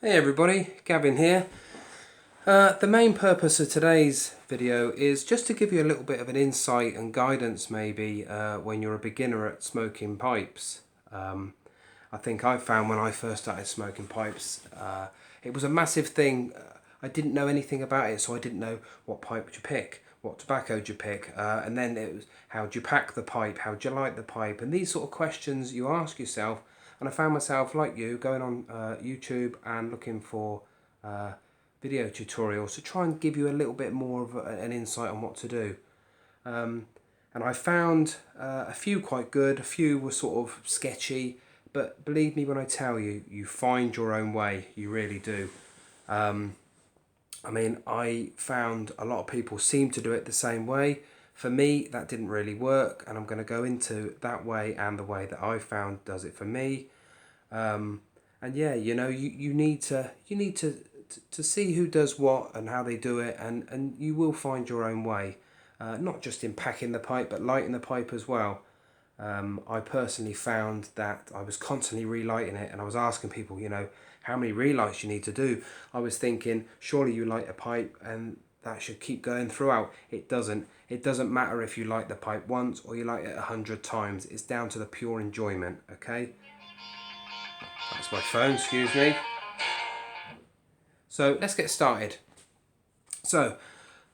Hey everybody, Gavin here. The main purpose of today's video is just to give you a little bit of an insight and guidance maybe when you're a beginner at smoking pipes. I think I found when I first started smoking pipes, it was a massive thing. I didn't know anything about it, so I didn't know what pipe to pick, what tobacco do you pick, and then it was how do you pack the pipe, how do you light the pipe, and these sort of questions you ask yourself. And I found myself, like you, going on YouTube and looking for video tutorials to try and give you a little bit more of an insight on what to do. And I found a few quite good, a few were sort of sketchy, but believe me when I tell you, you find your own way, you really do. I found a lot of people seem to do it the same way. For me, that didn't really work, and I'm going to go into that way and the way that I found does it for me. And yeah, you need to see who does what and how they do it, and you will find your own way. Not just in packing the pipe, but lighting the pipe as well. I personally found that I was constantly relighting it, and I was asking people, how many relights you need to do. I was thinking, surely you light a pipe and that should keep going throughout. It doesn't. It doesn't matter if you light the pipe once or you light it 100 times. It's down to the pure enjoyment, okay? That's my phone, excuse me. So let's get started. So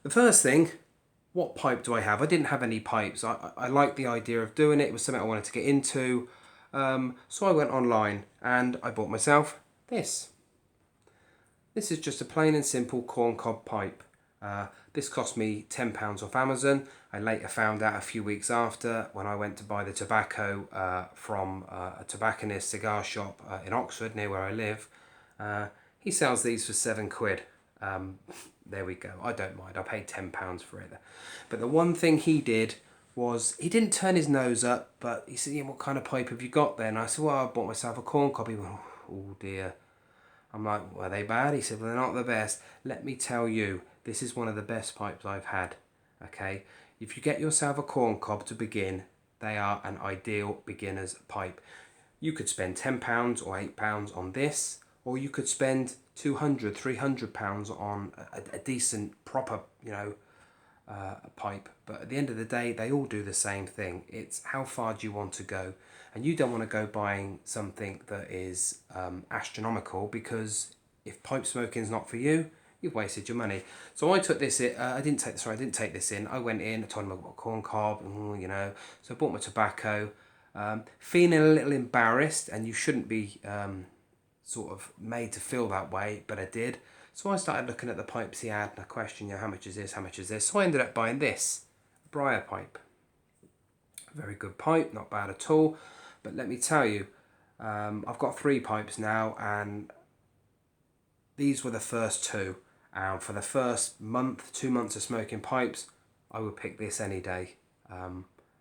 the first thing, what pipe do I have? I didn't have any pipes. I liked the idea of doing it. It was something I wanted to get into. So I went online and I bought myself this. This is just a plain and simple corncob pipe. This cost me £10 off Amazon. I later found out a few weeks after when I went to buy the tobacco from a tobacconist cigar shop in Oxford, near where I live. He sells these for £7. There we go. I don't mind. I paid £10 for it. But the one thing he did was he didn't turn his nose up, but he said, what kind of pipe have you got there? And I said, well, I bought myself a corncob. He went, oh dear. I'm like, were they bad? He said, well, they're not the best. Let me tell you, this is one of the best pipes I've had. Okay? If you get yourself a corncob to begin, they are an ideal beginner's pipe. You could spend £10 or £8 on this, or you could spend £200, £300 on a decent, proper, pipe. But at the end of the day, they all do the same thing. It's how far do you want to go? And you don't want to go buying something that is astronomical, because if pipe smoking is not for you, you've wasted your money. So I took this in. I didn't take this in. I went in. I told him I got a corn cob, So I bought my tobacco. Feeling a little embarrassed, and you shouldn't be sort of made to feel that way, but I did. So I started looking at the pipes he had, and I questioned, how much is this, how much is this? So I ended up buying this, a Briar pipe. Very good pipe, not bad at all. But let me tell you, I've got 3 pipes now, and these were the first 2. And for the first month, 2 months of smoking pipes, I would pick this any day.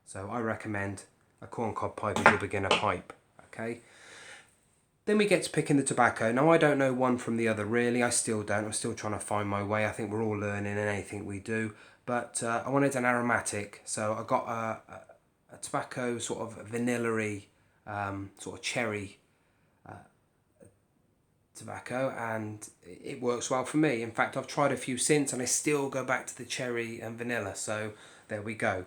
So I recommend a corncob pipe as your beginner pipe, okay? Then we get to picking the tobacco. Now, I don't know one from the other, really. I still don't. I'm still trying to find my way. I think we're all learning in anything we do. But I wanted an aromatic. So I got a tobacco, sort of vanilla-y, sort of cherry tobacco. And it works well for me. In fact, I've tried a few since, and I still go back to the cherry and vanilla. So there we go.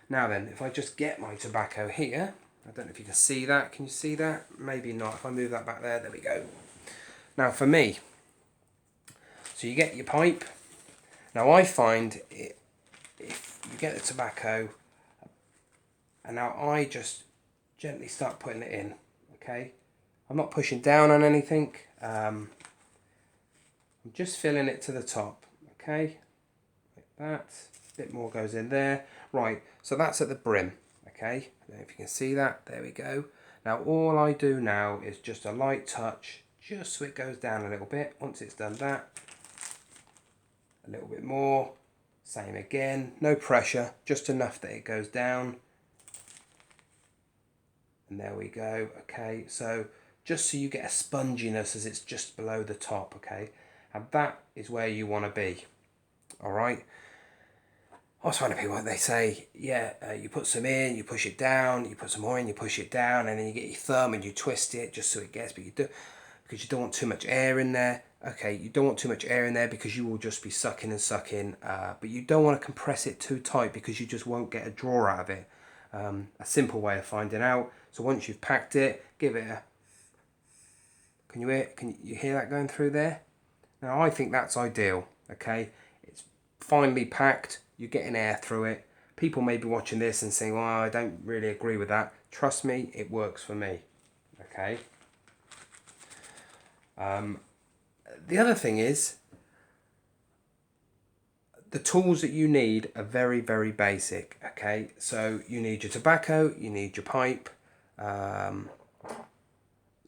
Now then, if I just get my tobacco here... I don't know if you can see that. Can you see that? Maybe not. If I move that back there we go. Now for me, so you get your pipe. Now I find it, if you get the tobacco, and now I just gently start putting it in, okay? I'm not pushing down on anything. I'm just filling it to the top, okay? Like that. A bit more goes in there. Right, so that's at the brim. Okay, I don't know if you can see that. There we go. Now all I do now is just a light touch, just so it goes down a little bit. Once it's done that, a little bit more. Same again, no pressure, just enough that it goes down. And there we go. Okay, so just so you get a sponginess as it's just below the top, okay? And that is where you want to be. All right. I was finding people, they say, you put some in, you push it down, you put some more in, you push it down, and then you get your thumb and you twist it just so it gets, but you do, because you don't want too much air in there. Okay, you don't want too much air in there because you will just be sucking and sucking, but you don't want to compress it too tight because you just won't get a draw out of it. A simple way of finding out. So once you've packed it, give it a... Can you hear that going through there? Now I think that's ideal. Okay, it's finely packed. You're getting air through it. People may be watching this and saying, "Well, I don't really agree with that." Trust me, it works for me. Okay. The other thing is, the tools that you need are very, very basic. Okay, so you need your tobacco, you need your pipe,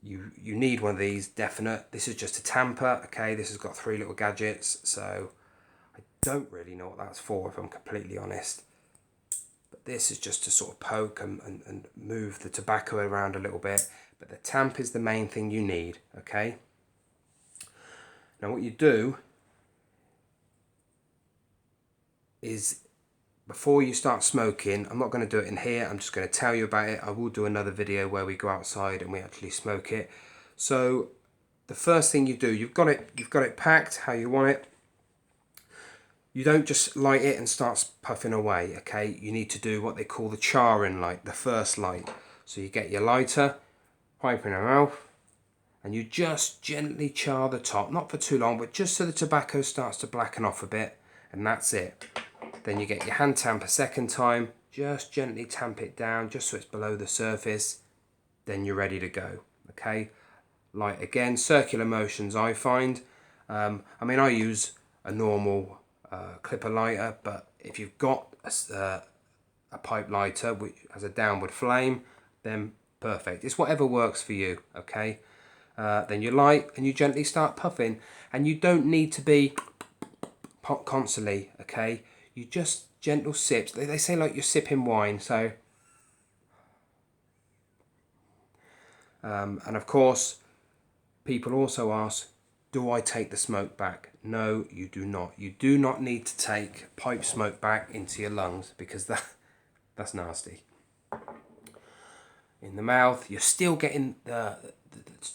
you need one of these, definite. This is just a tamper. Okay, this has got 3 little gadgets, so I don't really know what that's for, if I'm completely honest. But this is just to sort of poke and move the tobacco around a little bit. But the tamp is the main thing you need. Okay. Now what you do is, before you start smoking, I'm not going to do it in here, I'm just going to tell you about it. I will do another video where we go outside and we actually smoke it. So the first thing you do, you've got it packed how you want it. You don't just light it and start puffing away, okay? You need to do what they call the charring light, the first light. So you get your lighter, pipe in your mouth, and you just gently char the top, not for too long, but just so the tobacco starts to blacken off a bit, and that's it. Then you get your hand tamp a second time, just gently tamp it down, just so it's below the surface. Then you're ready to go, okay? Light again, circular motions I find. I mean, I use a normal clipper lighter, but if you've got a pipe lighter which has a downward flame, then perfect. It's whatever works for you, okay? Then you light and you gently start puffing, and you don't need to be constantly, okay? You just gentle sips. They say like you're sipping wine, so and of course people also ask, do I take the smoke back? No, you do not. You do not need to take pipe smoke back into your lungs, because that's nasty. In the mouth, you're still getting the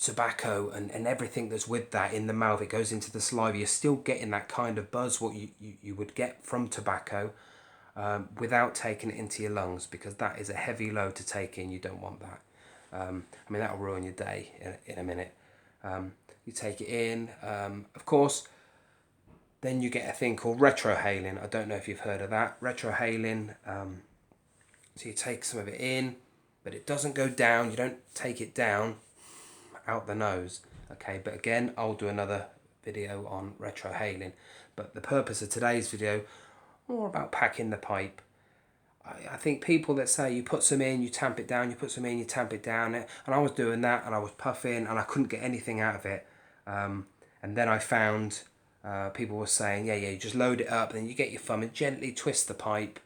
tobacco and everything that's with that in the mouth. It goes into the saliva. You're still getting that kind of buzz what you would get from tobacco, without taking it into your lungs, because that is a heavy load to take in. You don't want that. I mean, that'll ruin your day in a minute. You take it in, of course. Then you get a thing called retrohaling. I don't know if you've heard of that. Retrohaling, so you take some of it in, but it doesn't go down. You don't take it down out the nose. Okay, but again, I'll do another video on retrohaling. But the purpose of today's video, more about packing the pipe. I think people that say you put some in, you tamp it down, you put some in, you tamp it down, and I was doing that, and I was puffing, and I couldn't get anything out of it. And then I found people were saying, yeah, you just load it up, then you get your thumb and gently twist the pipe.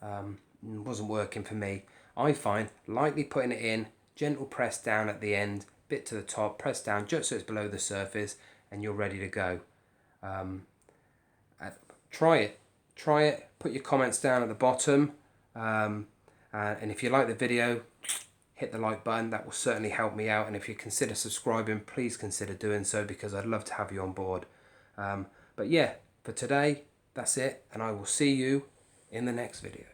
It wasn't working for me. I find lightly putting it in, gentle press down at the end, bit to the top, press down just so it's below the surface, and you're ready to go. Try it, put your comments down at the bottom. And if you like the video, hit the like button. That will certainly help me out, and if you consider subscribing, please consider doing so, because I'd love to have you on board. But yeah, for today, that's it, and I will see you in the next video.